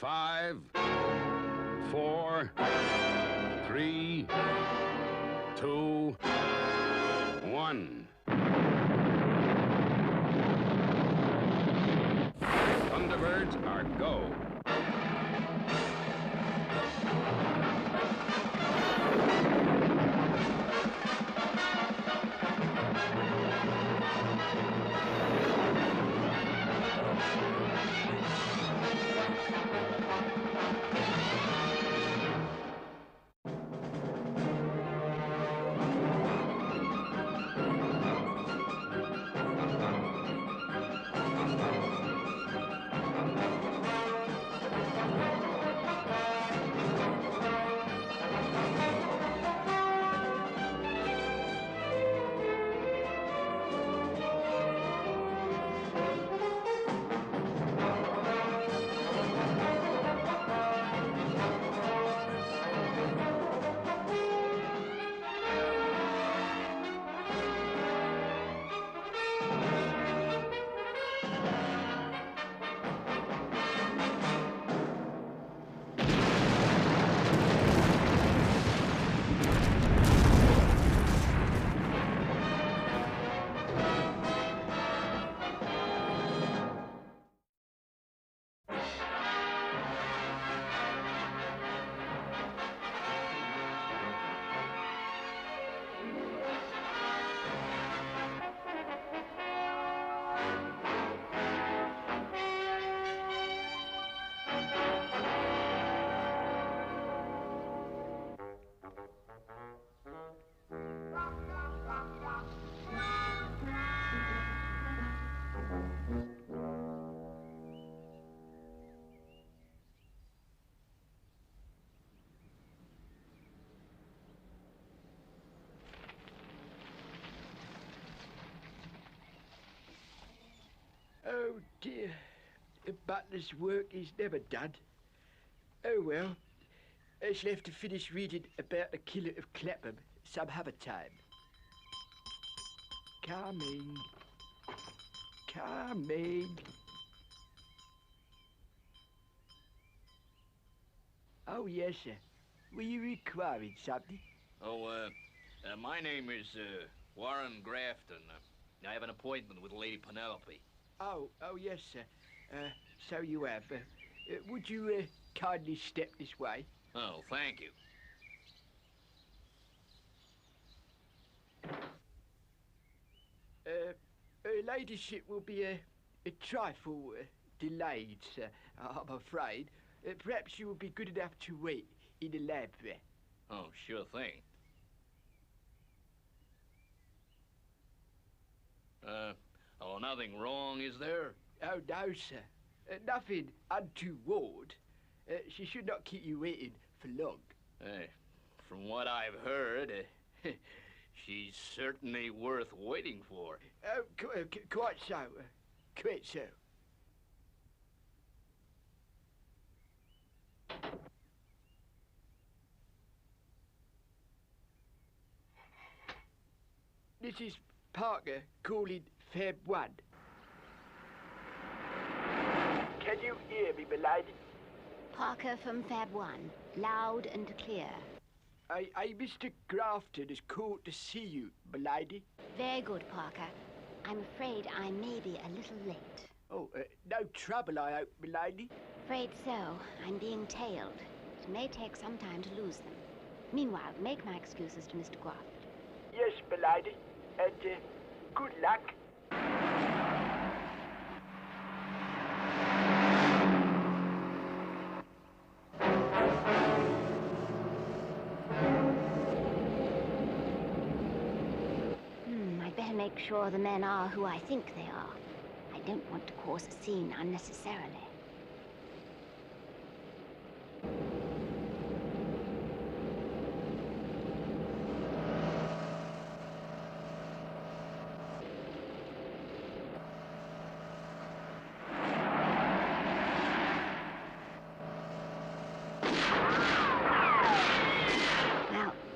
5, 4, 3, 2, 1. Thunderbirds are go. Oh dear, the butler's work is never done. Oh well, I shall have to finish reading about the killer of Clapham some other time. Coming. Coming. Oh yes, sir. Were you requiring something? Oh, my name is, Warren Grafton. I have an appointment with Lady Penelope. Oh yes, sir. So you have. Would you kindly step this way? Oh, thank you. Her ladyship will be a trifle delayed, sir, I'm afraid. Perhaps you will be good enough to wait in the lab there. Oh, sure thing. Oh, nothing wrong, is there? Oh, no, sir. Nothing untoward. She should not keep you waiting for long. From what I've heard, she's certainly worth waiting for. Oh, quite so. Quite so. This is Parker calling Fab 1. Can you hear me, milady? Parker from Fab 1, loud and clear. Mr. Grafton has called to see you, milady. Very good, Parker. I'm afraid I may be a little late. Oh, no trouble, I hope, milady. Afraid so. I'm being tailed. It may take some time to lose them. Meanwhile, make my excuses to Mr. Grafton. Yes, milady. And, good luck. I'd better make sure the men are who I think they are. I don't want to cause a scene unnecessarily.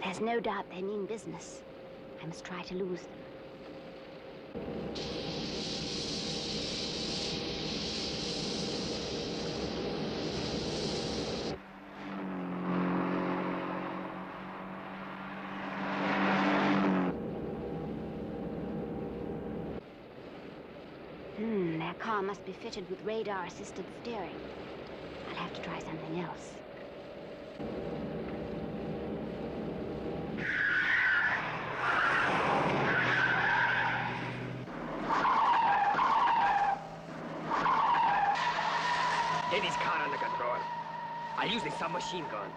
There's no doubt they mean business. I must try to lose them. Their car must be fitted with radar-assisted steering. I'll have to try something else. Get his car under control. I'll use the submachine gun.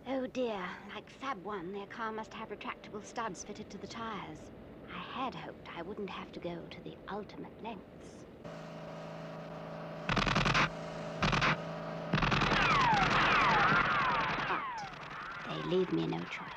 Oh dear, like Fab 1, their car must have retractable studs fitted to the tires. I had hoped I wouldn't have to go to the ultimate lengths. But they leave me no choice.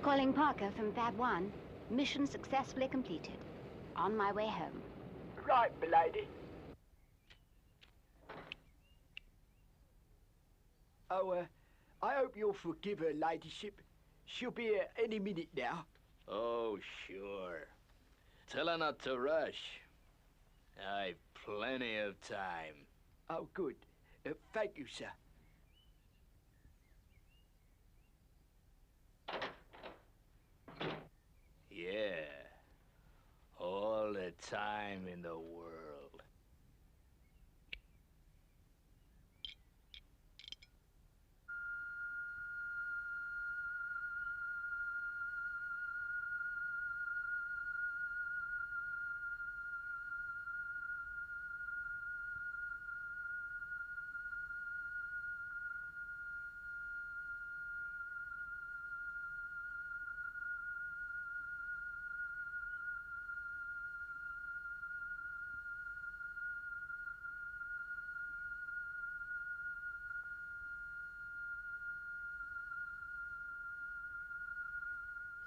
Calling Parker from Fab 1. Mission successfully completed. On my way home. Right, milady. Oh, I hope you'll forgive her ladyship. She'll be here any minute now. Oh, sure. Tell her not to rush. I've plenty of time. Oh, good. Thank you, sir. Yeah. All the time in the world.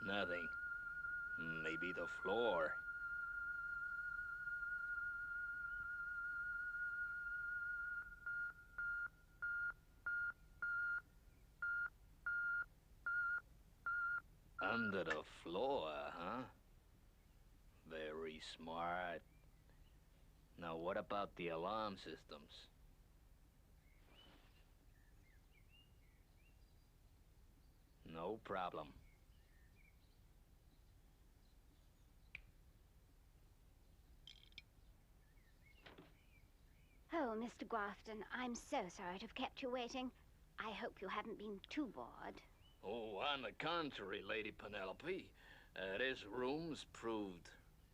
Nothing. Maybe the floor. Under the floor, huh? Very smart. Now, what about the alarm systems? No problem. Oh, Mr. Grafton, I'm so sorry to have kept you waiting. I hope you haven't been too bored. Oh, on the contrary, Lady Penelope. This room's proved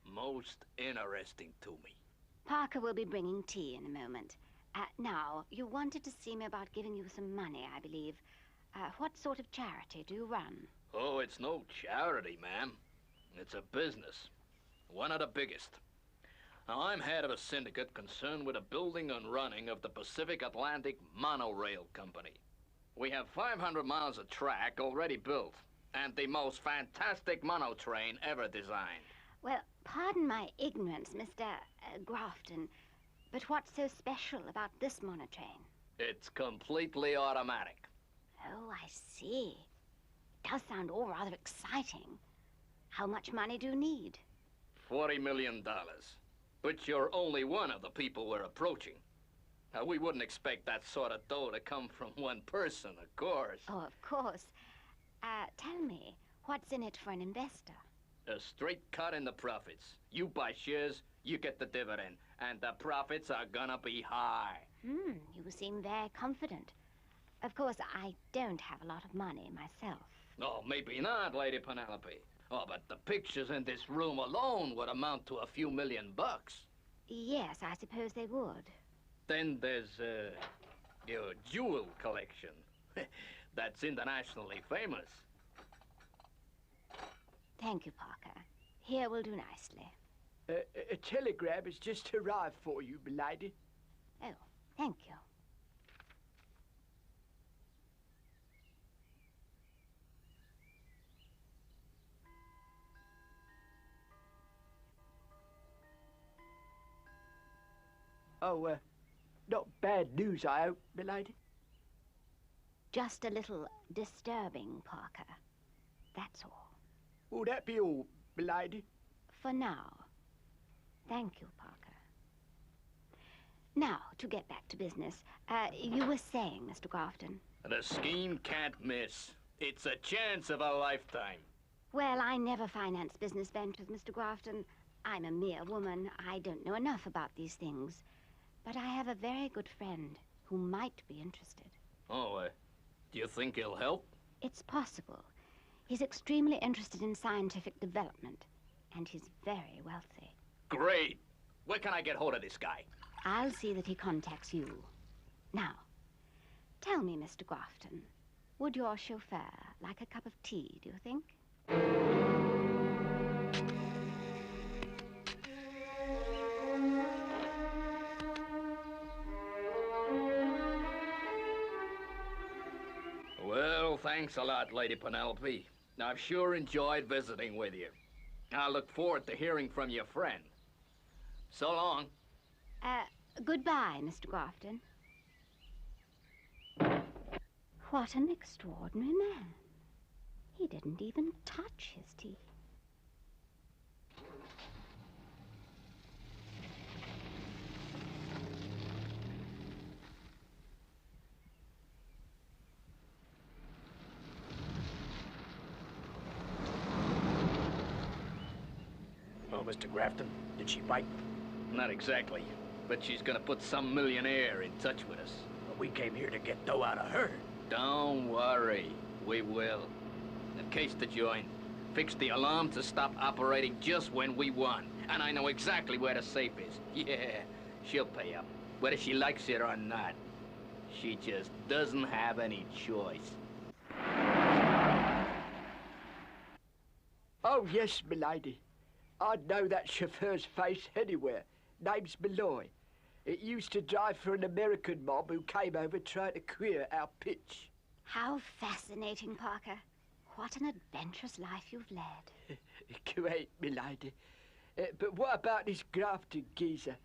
most interesting to me. Parker will be bringing tea in a moment. Now, you wanted to see me about giving you some money, I believe. What sort of charity do you run? Oh, it's no charity, ma'am. It's a business. One of the biggest. Now, I'm head of a syndicate concerned with the building and running of the Pacific Atlantic Monorail Company. We have 500 miles of track already built, and the most fantastic monotrain ever designed. Well, pardon my ignorance, Mr. Grafton, but what's so special about this monotrain? It's completely automatic. Oh, I see. It does sound all rather exciting. How much money do you need? $40 million. But you're only one of the people we're approaching. We wouldn't expect that sort of dough to come from one person, of course. Oh, of course. Tell me, what's in it for an investor? A straight cut in the profits. You buy shares, you get the dividend, and the profits are gonna be high. You seem very confident. Of course, I don't have a lot of money myself. Oh, maybe not, Lady Penelope. Oh, but the pictures in this room alone would amount to a few $1,000,000. Yes, I suppose they would. Then there's, your jewel collection. That's internationally famous. Thank you, Parker. Here will do nicely. A telegram has just arrived for you, milady. Oh, thank you. Oh, not bad news, I hope, milady. Just a little disturbing, Parker. That's all. Will that be all, milady. For now. Thank you, Parker. Now, to get back to business, you were saying, Mr. Grafton. The scheme can't miss. It's a chance of a lifetime. Well, I never finance business ventures, Mr. Grafton. I'm a mere woman. I don't know enough about these things. But I have a very good friend who might be interested. Oh, do you think he'll help? It's possible. He's extremely interested in scientific development, and he's very wealthy. Great. Where can I get hold of this guy? I'll see that he contacts you. Now, tell me, Mr. Grafton, would your chauffeur like a cup of tea, do you think? Well, thanks a lot, Lady Penelope. I've sure enjoyed visiting with you. I look forward to hearing from your friend. So long. Goodbye, Mr. Grafton. What an extraordinary man. He didn't even touch his tea. Oh, Mr. Grafton, did she bite? Not exactly, but she's gonna put some millionaire in touch with us. Well, we came here to get dough out of her. Don't worry, we will. The case to join. Fix the alarm to stop operating just when we want. And I know exactly where the safe is. Yeah, she'll pay up, whether she likes it or not. She just doesn't have any choice. Oh, yes, milady. I'd know that chauffeur's face anywhere. Name's Malloy. It used to drive for an American mob who came over trying to queer our pitch. How fascinating, Parker. What an adventurous life you've led. Great, milady. But what about this Grafton geezer?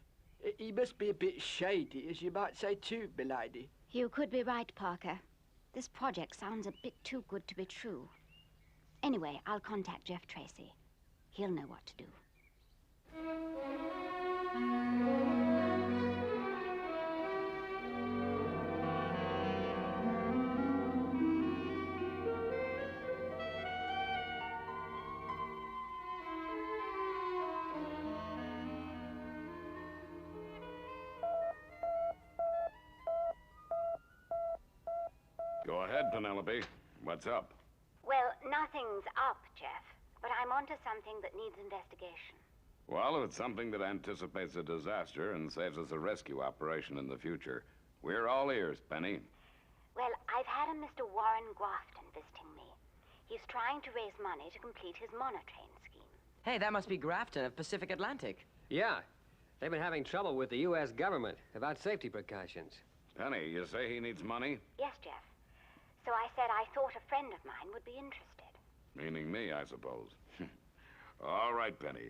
He must be a bit shady, as you might say too, milady. You could be right, Parker. This project sounds a bit too good to be true. Anyway, I'll contact Jeff Tracy. He'll know what to do. Go ahead, Penelope. What's up? Well, nothing's up, Jeff. But I'm onto something that needs investigation. Well, if it's something that anticipates a disaster and saves us a rescue operation in the future, we're all ears, Penny. Well, I've had a Mr. Warren Grafton visiting me. He's trying to raise money to complete his monotrain scheme. Hey, that must be Grafton of Pacific Atlantic. Yeah. They've been having trouble with the U.S. government about safety precautions. Penny, you say he needs money? Yes, Jeff. So I said I thought a friend of mine would be interested. Meaning me, I suppose. All right, Penny.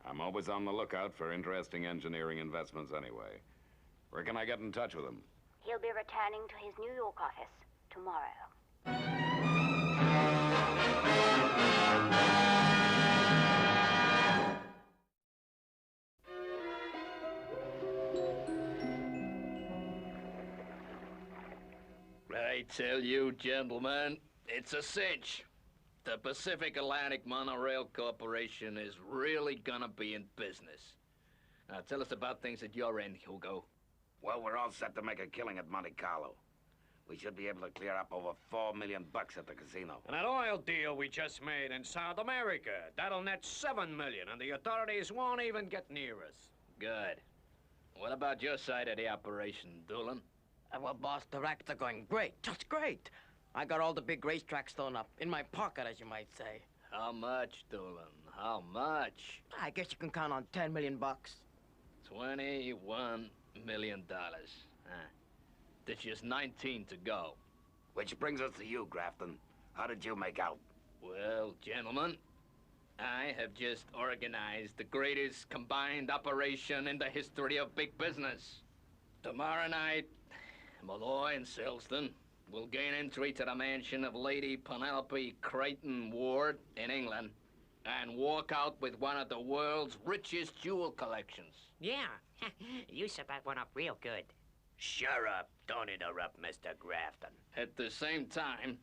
I'm always on the lookout for interesting engineering investments anyway. Where can I get in touch with him? He'll be returning to his New York office tomorrow. I tell you, gentlemen, it's a cinch. The Pacific Atlantic Monorail Corporation is really gonna be in business. Now, tell us about things at your end, Hugo. Well, we're all set to make a killing at Monte Carlo. We should be able to clear up over $4 million at the casino. And that oil deal we just made in South America, that'll net $7 million, and the authorities won't even get near us. Good. What about your side of the operation, Doolin? Well, boss, the rackets are going great, just great. I got all the big racetracks thrown up in my pocket, as you might say. How much, Doolin? How much? I guess you can count on 10 million bucks. $21 million. There's just 19 to go. Which brings us to you, Grafton. How did you make out? Well, gentlemen, I have just organized the greatest combined operation in the history of big business. Tomorrow night, Malloy and Silston will gain entry to the mansion of Lady Penelope Creighton Ward in England. And walk out with one of the world's richest jewel collections. Yeah, you set that one up real good. Shut up. Don't interrupt, Mr. Grafton. At the same time,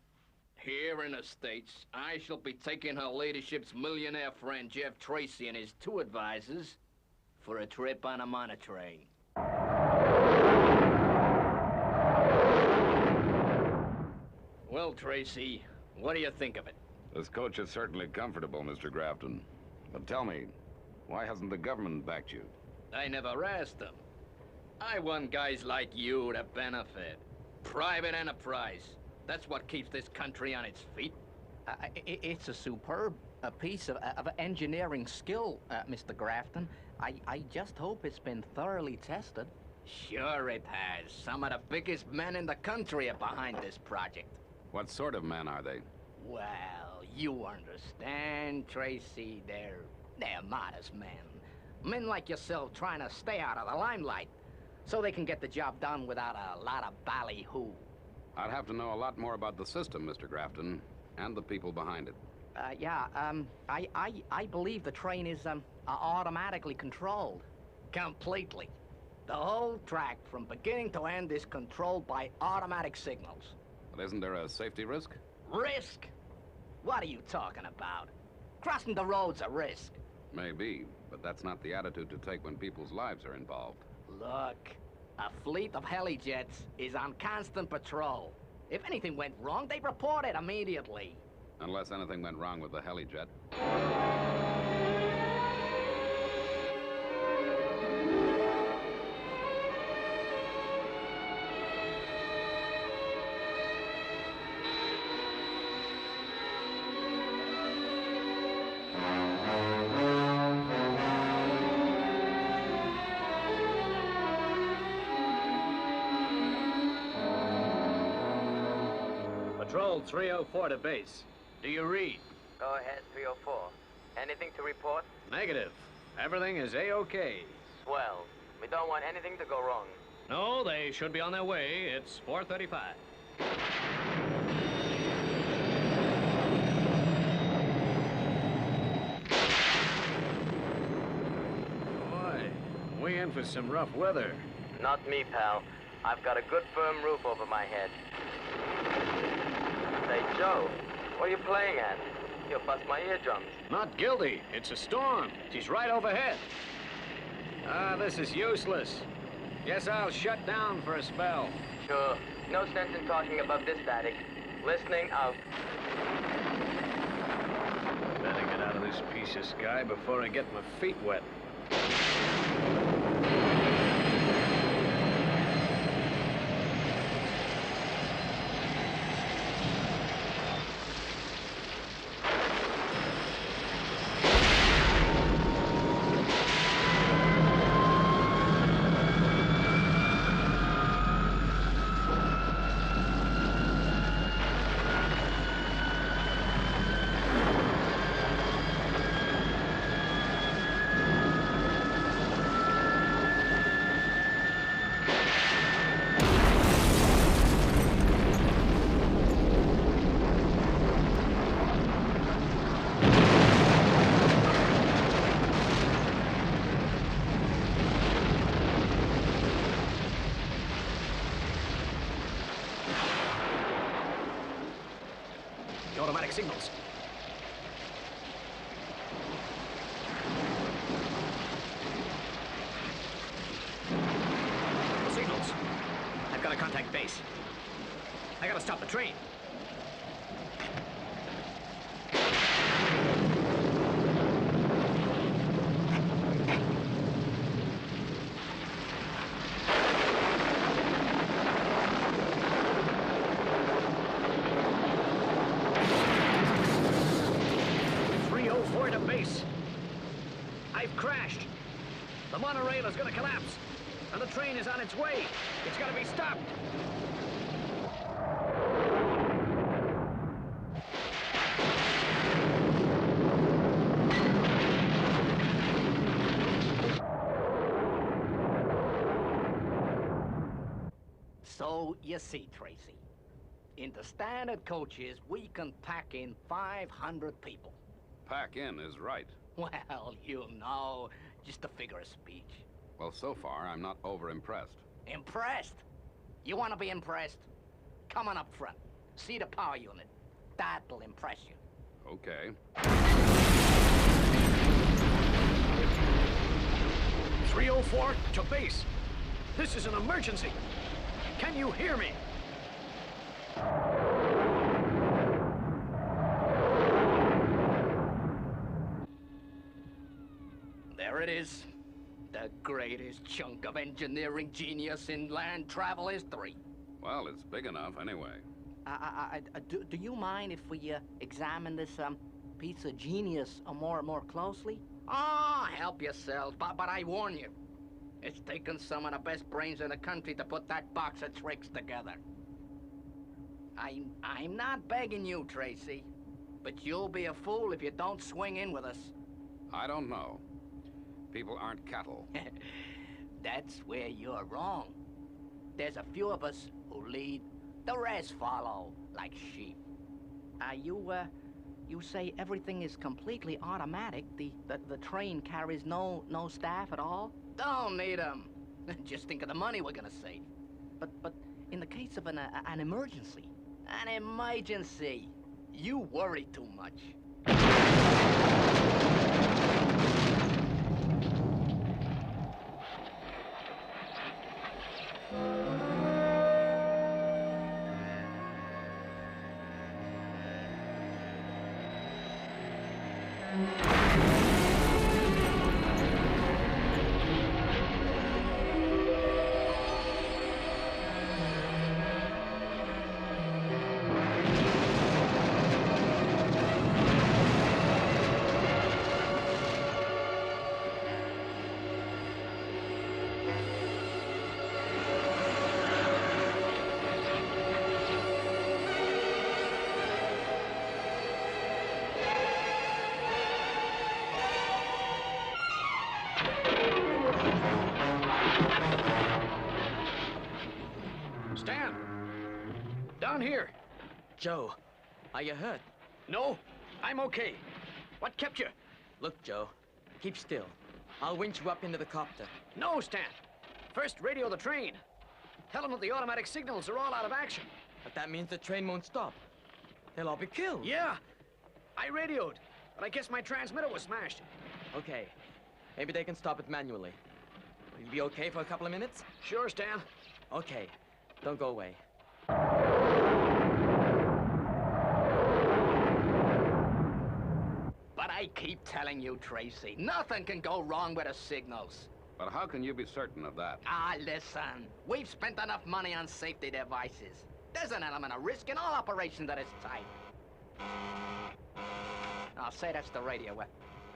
here in the States, I shall be taking her ladyship's millionaire friend Jeff Tracy and his 2 advisors for a trip on a money train. Well, Tracy, what do you think of it? This coach is certainly comfortable, Mr. Grafton. But tell me, why hasn't the government backed you? I never asked them. I want guys like you to benefit. Private enterprise. That's what keeps this country on its feet. It's a superb piece of engineering skill, Mr. Grafton. I just hope it's been thoroughly tested. Sure it has. Some of the biggest men in the country are behind this project. What sort of men are they? Well, you understand, Tracy. They're modest men. Men like yourself trying to stay out of the limelight so they can get the job done without a lot of ballyhoo. I'd have to know a lot more about the system, Mr. Grafton, and the people behind it. I believe the train is automatically controlled. Completely. The whole track from beginning to end is controlled by automatic signals. But isn't there a safety risk? Risk? What are you talking about? Crossing the road's a risk. Maybe, but that's not the attitude to take when people's lives are involved. Look, a fleet of helijets is on constant patrol. If anything went wrong, they'd report it immediately. Unless anything went wrong with the helijet. Patrol 304 to base. Do you read? Go ahead, 304. Anything to report? Negative. Everything is A-OK. Swell. We don't want anything to go wrong. No, they should be on their way. It's 4:35. Boy, we in for some rough weather. Not me, pal. I've got a good firm roof over my head. Say, Joe, what are you playing at? You'll bust my eardrums. Not guilty. It's a storm. She's right overhead. This is useless. Guess I'll shut down for a spell. Sure. No sense in talking above this static. Listening out. Better get out of this piece of sky before I get my feet wet. Automatic signals. Signals. I've got to contact base. I gotta stop the train. I've crashed. The monorail is going to collapse, and the train is on its way. It's got to be stopped. So, you see, Tracy, in the standard coaches, we can pack in 500 people. pack in is right. Well, you know, just a figure of speech. Well, so far, I'm not over-impressed. Impressed? You want to be impressed? Come on up front. See the power unit. That'll impress you. Okay. 304 to base. This is an emergency. Can you hear me? There it is. The greatest chunk of engineering genius in land travel history. Well, it's big enough anyway. Do you mind if we examine this piece of genius more closely? Ah, help yourselves, but I warn you, it's taken some of the best brains in the country to put that box of tricks together. I'm not begging you, Tracy, but you'll be a fool if you don't swing in with us. I don't know. People aren't cattle. That's where you're wrong. There's a few of us who lead, the rest follow, like sheep. You say everything is completely automatic? The train carries no staff at all? Don't need them. Just think of the money we're gonna save. But in the case of an emergency, you worry too much. Stan! Down here. Joe, are you hurt? No, I'm okay. What kept you? Look, Joe, keep still. I'll winch you up into the copter. No, Stan. First, radio the train. Tell them that the automatic signals are all out of action. But that means the train won't stop. They'll all be killed. Yeah, I radioed, but I guess my transmitter was smashed. Okay, maybe they can stop it manually. Will you be okay for a couple of minutes? Sure, Stan. Okay, don't go away. But I keep telling you, Tracy, nothing can go wrong with the signals. But how can you be certain of that? Ah, listen. We've spent enough money on safety devices. There's an element of risk in all operations at this type. I'll say that's the radio.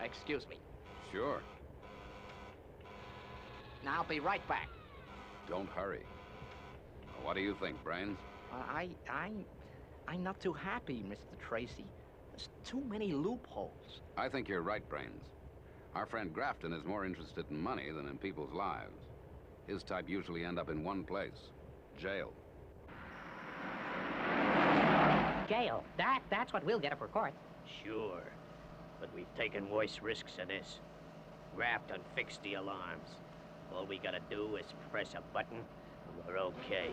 Excuse me. Sure. Now, I'll be right back. Don't hurry. What do you think, Brains? I'm not too happy, Mr. Tracy. There's too many loopholes. I think you're right, Brains. Our friend Grafton is more interested in money than in people's lives. His type usually end up in one place, jail. Jail. That's what we'll get up for court. Sure, but we've taken worse risks than this. Grafton fixed the alarms. All we gotta do is press a button, and we're okay.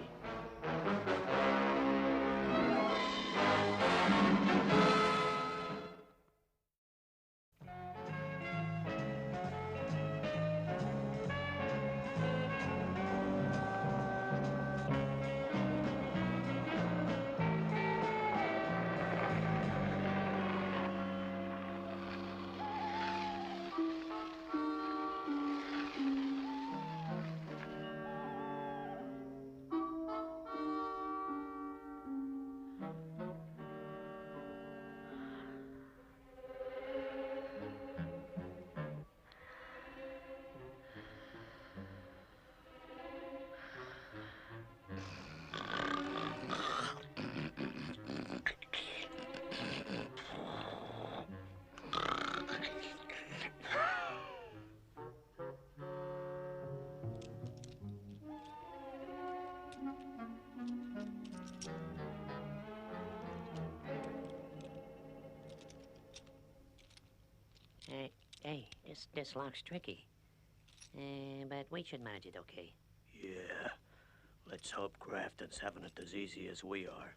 This lock's tricky. But we should manage it okay. Yeah. Let's hope Grafton's having it as easy as we are.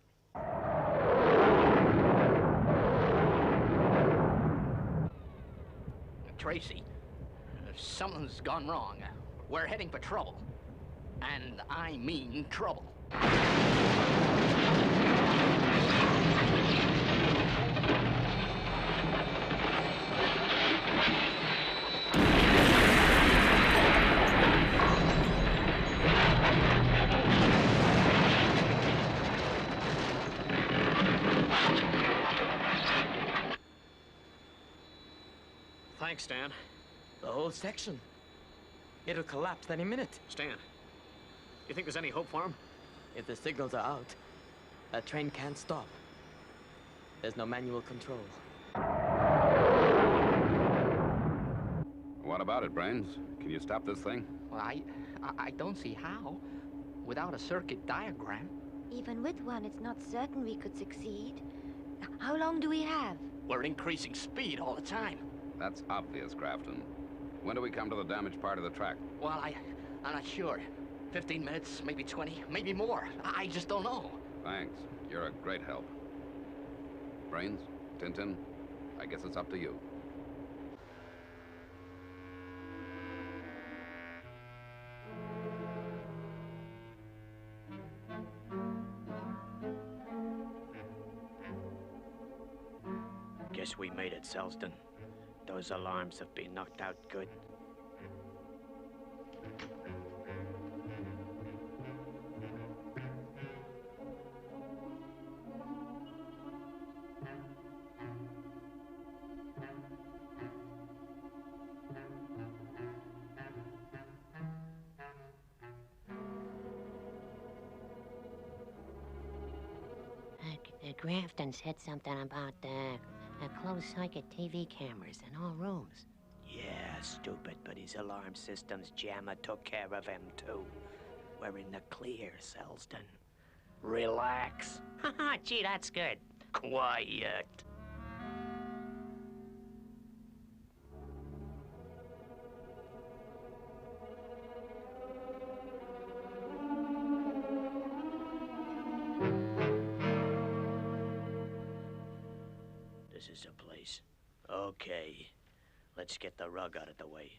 Tracy, something's gone wrong. We're heading for trouble. And I mean trouble. Thanks, Stan. The whole section. It'll collapse any minute. Stan, you think there's any hope for him? If the signals are out, that train can't stop. There's no manual control. What about it, Brains? Can you stop this thing? Well, I don't see how. Without a circuit diagram. Even with one, it's not certain we could succeed. How long do we have? We're increasing speed all the time. That's obvious, Grafton. When do we come to the damaged part of the track? Well, I'm not sure. 15 minutes, maybe 20, maybe more. I just don't know. Thanks. You're a great help. Brains, Tintin, I guess it's up to you. Guess we made it, Selston. Those alarms have been knocked out good. Grafton said something about closed-circuit TV cameras in all rooms. Yeah, stupid, but his alarm system's jammer took care of him, too. We're in the clear, Selston. Relax. Gee, that's good. Quiet. This is a place. Okay. Let's get the rug out of the way.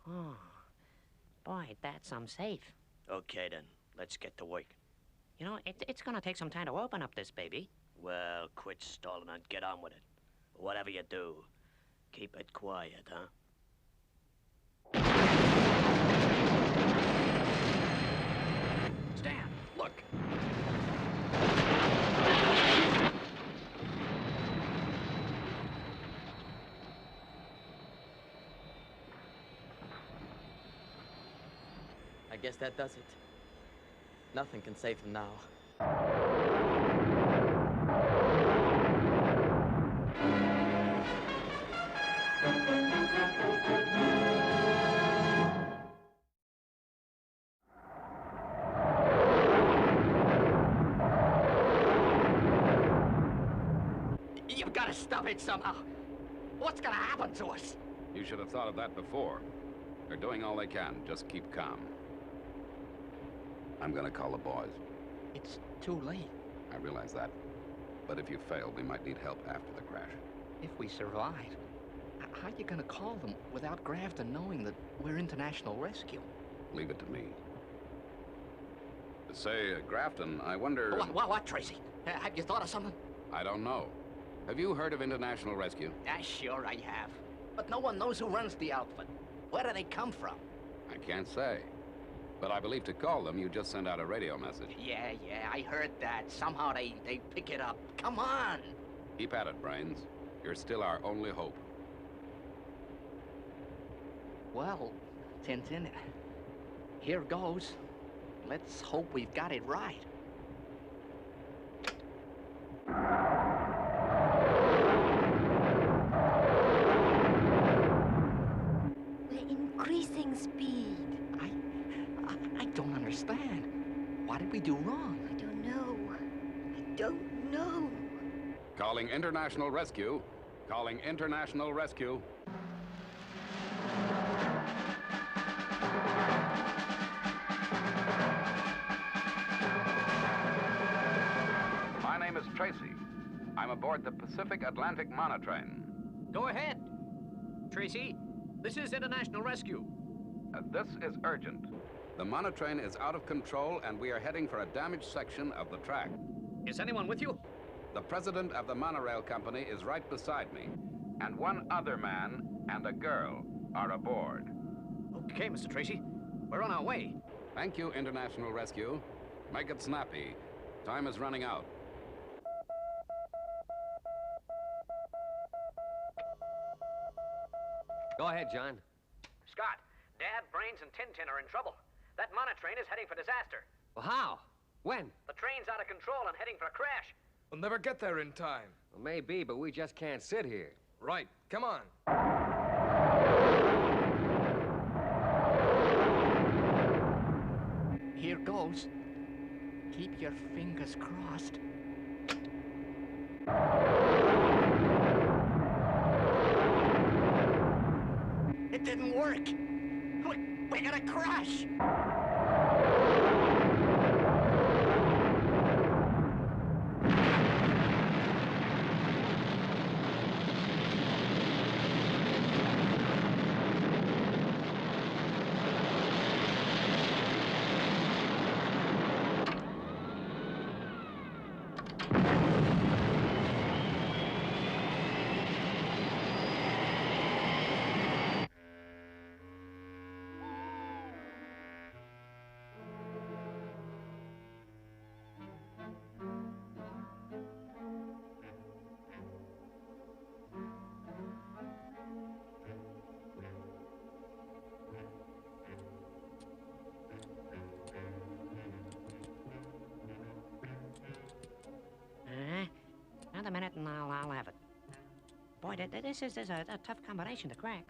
Oh, boy, that's some safe. Okay, then. Let's get to work. You know, it's gonna take some time to open up this baby. Well, quit stalling and get on with it. Whatever you do, keep it quiet, huh? Stan, look. I guess that does it. Nothing can save him now. You've got to stop it somehow. What's gonna happen to us? You should have thought of that before. They're doing all they can. Just keep calm. I'm gonna call the boys. It's too late. I realize that. But if you fail, we might need help after the crash. If we survive, how are you gonna call them without Grafton knowing that we're international rescue? Leave it to me. Say, Grafton, I wonder... What, Tracy? Have you thought of something? I don't know. Have you heard of international rescue? Sure I have. But no one knows who runs the outfit. Where do they come from? I can't say. But I believe to call them, you just send out a radio message. Yeah, I heard that. Somehow they pick it up. Come on! Keep at it, Brains. You're still our only hope. Well, Tintin, here goes. Let's hope we've got it right. speed. I don't understand. What did we do wrong? I don't know. I don't know. Calling International Rescue. Calling International Rescue. My name is Tracy. I'm aboard the Pacific Atlantic Monotrain. Go ahead. Tracy, this is International Rescue. This is urgent. The monotrain is out of control and we are heading for a damaged section of the track. Is anyone with you? The president of the monorail company is right beside me. And one other man and a girl are aboard. Okay, Mr. Tracy. We're on our way. Thank you, International Rescue. Make it snappy. Time is running out. Go ahead, John. Scott, Dad, Brains, and Tintin are in trouble. That monotrain is heading for disaster. Well, how? When? The train's out of control and heading for a crash. We'll never get there in time. Well, maybe, but we just can't sit here. Right, come on. Here goes. Keep your fingers crossed. It didn't work. We're gonna crash. Another minute and I'll have it. Boy, this is a tough combination to crack.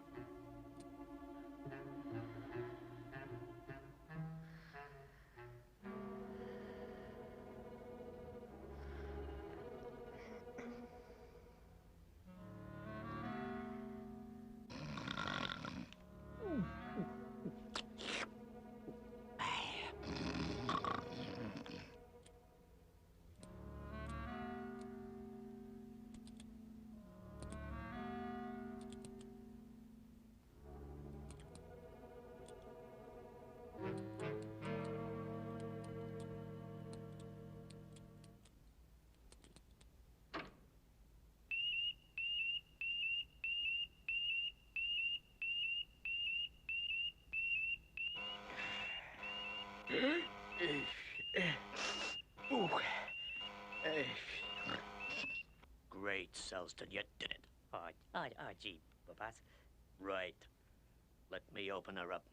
Great, Selston, you did it. Oh, gee, Babas. Right. Let me open her up.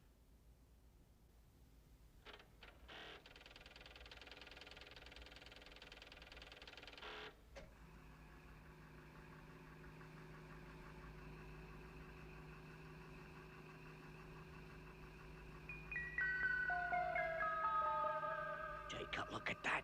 Jacob, look at that.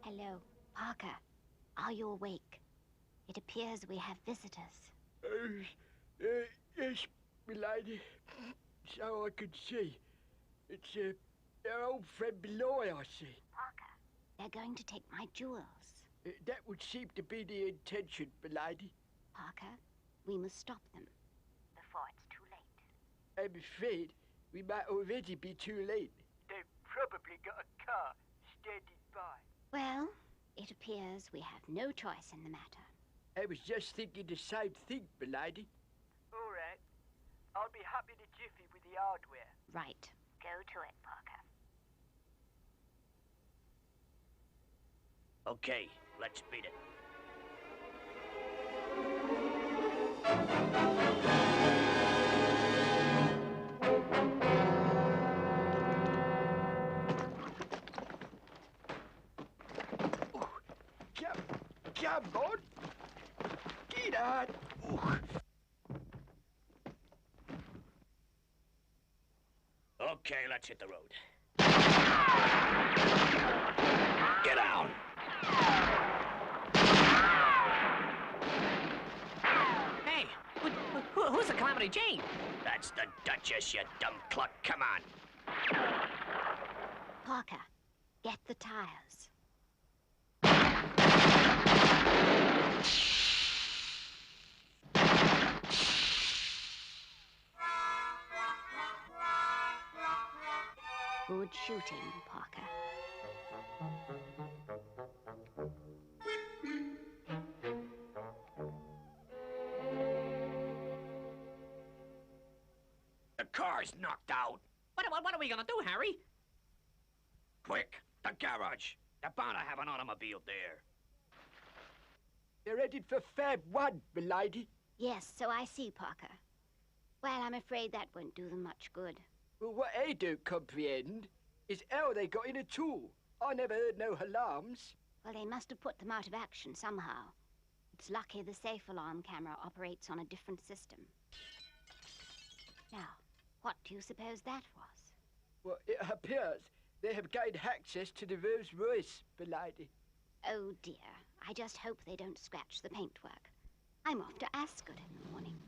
Hello, Parker. Are you awake? It appears we have visitors. Yes, milady. So I could see. It's our old friend below, I see. Parker, they're going to take my jewels. That would seem to be the intention, milady. Parker, we must stop them before it's too late. I'm afraid we might already be too late. They've probably got a car standing by. Well, it appears we have no choice in the matter. I was just thinking the same thing, milady. All right. I'll be happy to jiffy with the hardware. Right. Go to it, Parker. Okay, let's beat it. Come on. Get on. Okay, let's hit the road. Get down! Hey, who's the Calamity Jane? That's the Duchess, you dumb cluck. Come on. Parker, get the tires. Good shooting, Parker. The car's knocked out. What are we gonna do, Harry? Quick, the garage. They're bound to have an automobile there. They're headed for Fab 1, milady. Yes, so I see, Parker. Well, I'm afraid that won't do them much good. Well, what I don't comprehend is how they got in at all. I never heard no alarms. Well, they must have put them out of action somehow. It's lucky the safe alarm camera operates on a different system. Now, what do you suppose that was? Well, it appears they have gained access to the Rolls Royce, milady. Oh, dear. I just hope they don't scratch the paintwork. I'm off to Ascot in the morning.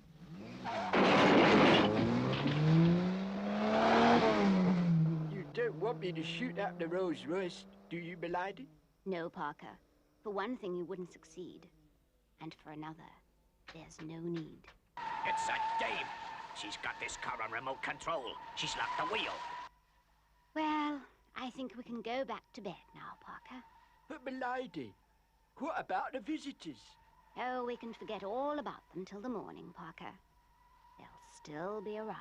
You don't want me to shoot at the Rolls Royce, do you, milady? No, Parker. For one thing, you wouldn't succeed. And for another, there's no need. It's a Dave. She's got this car on remote control. She's locked the wheel. Well, I think we can go back to bed now, Parker. But, milady, what about the visitors? Oh, we can forget all about them till the morning, Parker. They'll still be around.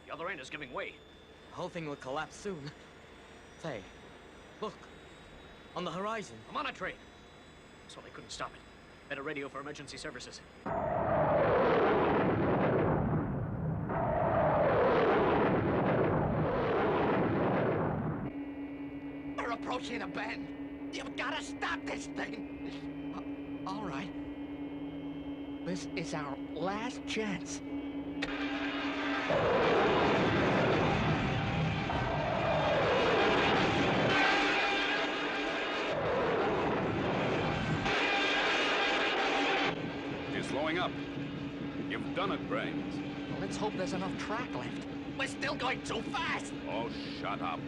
The other end is giving way. The whole thing will collapse soon. Say, look. On the horizon. I'm on a train. So they couldn't stop it. Better radio for emergency services. We're approaching a bend. You've got to stop this thing. All right. This is our last chance. You're slowing up. You've done it, Brains. Let's hope there's enough track left. We're still going too fast. Oh, shut up.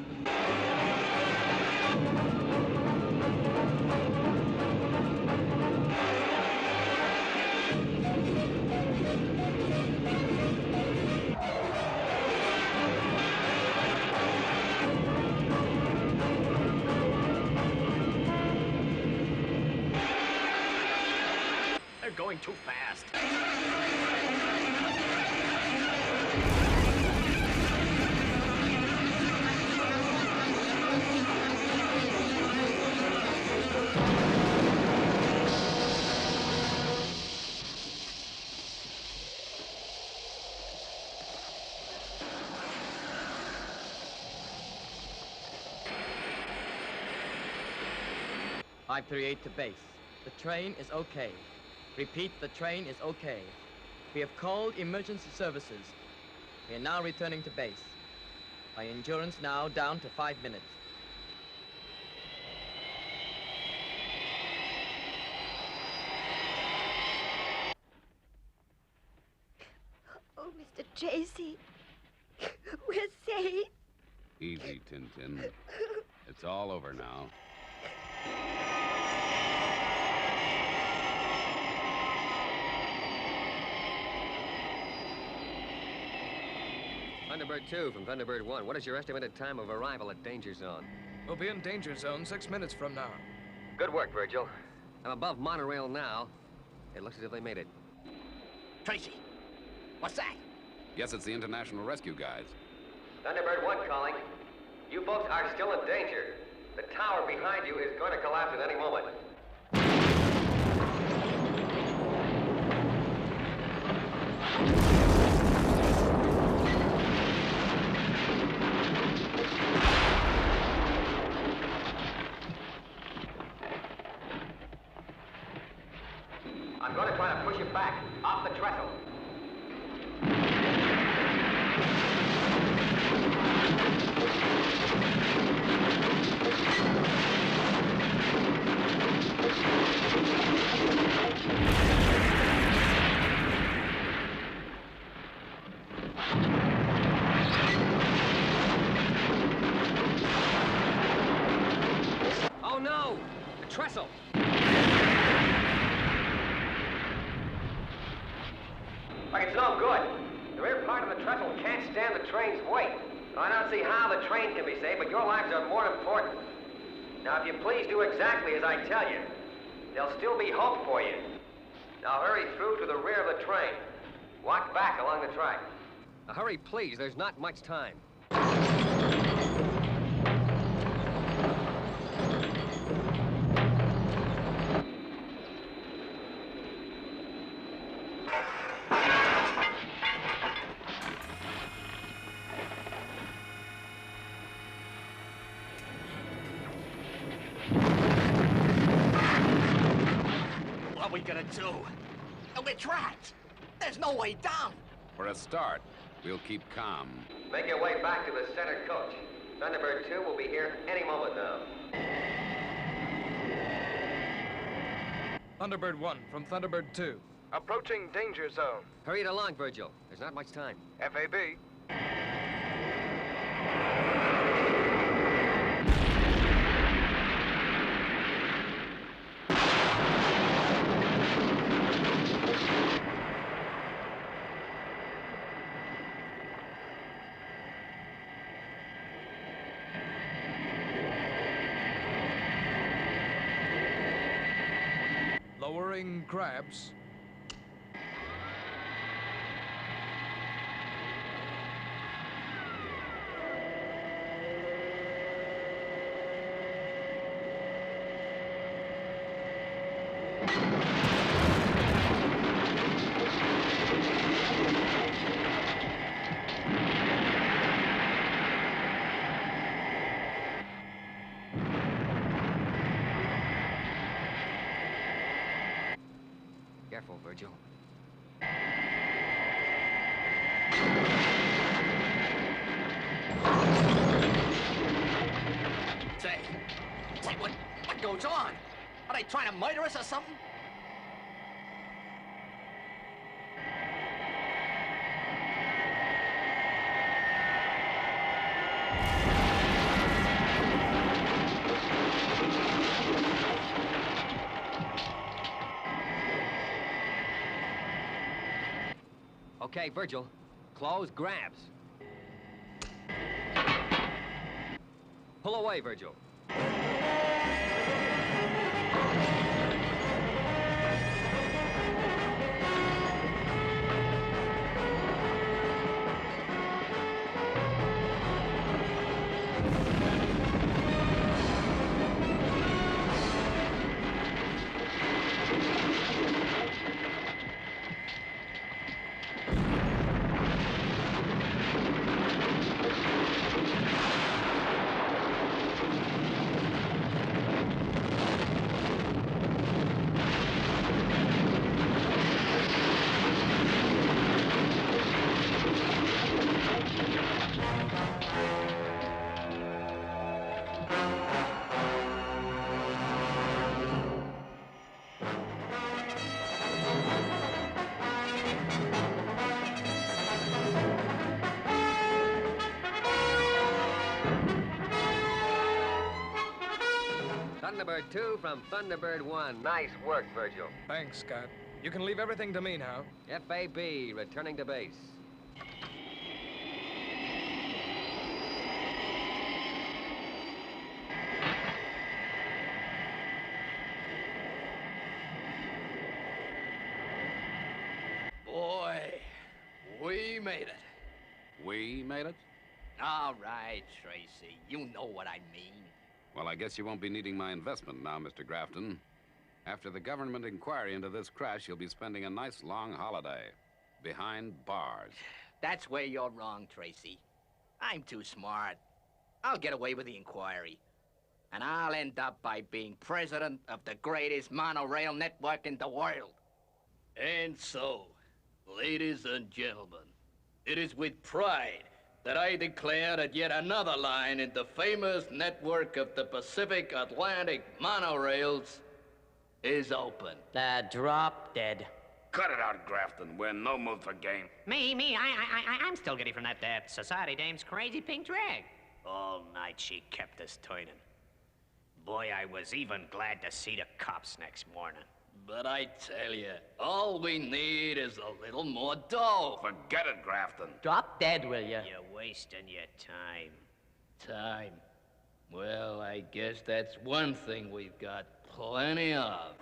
They're going too fast. .538 to base. The train is okay. Repeat, the train is okay. We have called emergency services. We are now returning to base. My endurance now down to 5 minutes. Oh, Mr. Tracy, we're safe. Easy, Tintin. It's all over now. Thunderbird 2 from Thunderbird 1. What is your estimated time of arrival at Danger Zone? We'll be in danger zone 6 minutes from now. Good work, Virgil. I'm above monorail now. It looks as if they made it. Tracy, what's that? Guess it's the International Rescue Guys. Thunderbird 1 calling. You folks are still in danger. The tower behind you is going to collapse at any moment. I'm going to try to push it back, off the trestle. Oh no! The trestle! Like it's no good. The rear part of the trestle can't stand the train's weight. I don't see how the train can be saved, but your lives are more important. Now, if you please do exactly as I tell you, there'll still be hope for you. Now, hurry through to the rear of the train. Walk back along the track. Hurry, please. There's not much time. What are we gonna do? We're trapped. There's no way down. For a start, we'll keep calm. Make your way back to the center coach. Thunderbird 2 will be here any moment now. Thunderbird 1 from Thunderbird 2. Approaching danger zone. Hurry it along, Virgil. There's not much time. FAB. Lowering crabs. Careful, Virgil. Say, what goes on? Are they trying to murder us or something? Okay, Virgil. Close grabs. Pull away, Virgil. Thunderbird 2 from Thunderbird 1. Nice work, Virgil. Thanks, Scott. You can leave everything to me now. FAB, returning to base. Boy, we made it. We made it? All right, Tracy. You know what I mean. Well, I guess you won't be needing my investment now, Mr. Grafton. After the government inquiry into this crash, you'll be spending a nice long holiday. Behind bars. That's where you're wrong, Tracy. I'm too smart. I'll get away with the inquiry. And I'll end up by being president of the greatest monorail network in the world. And so, ladies and gentlemen, it is with pride that I declare that yet another line in the famous network of the Pacific Atlantic monorails is open. Drop dead. Cut it out, Grafton. We're in no mood for game. I'm still giddy from that society dame's crazy pink drag. All night she kept us turning. Boy, I was even glad to see the cops next morning. But I tell you, all we need is a little more dough. Forget it, Grafton. Drop dead, will you? You're wasting your time. Time? Well, I guess that's one thing we've got plenty of.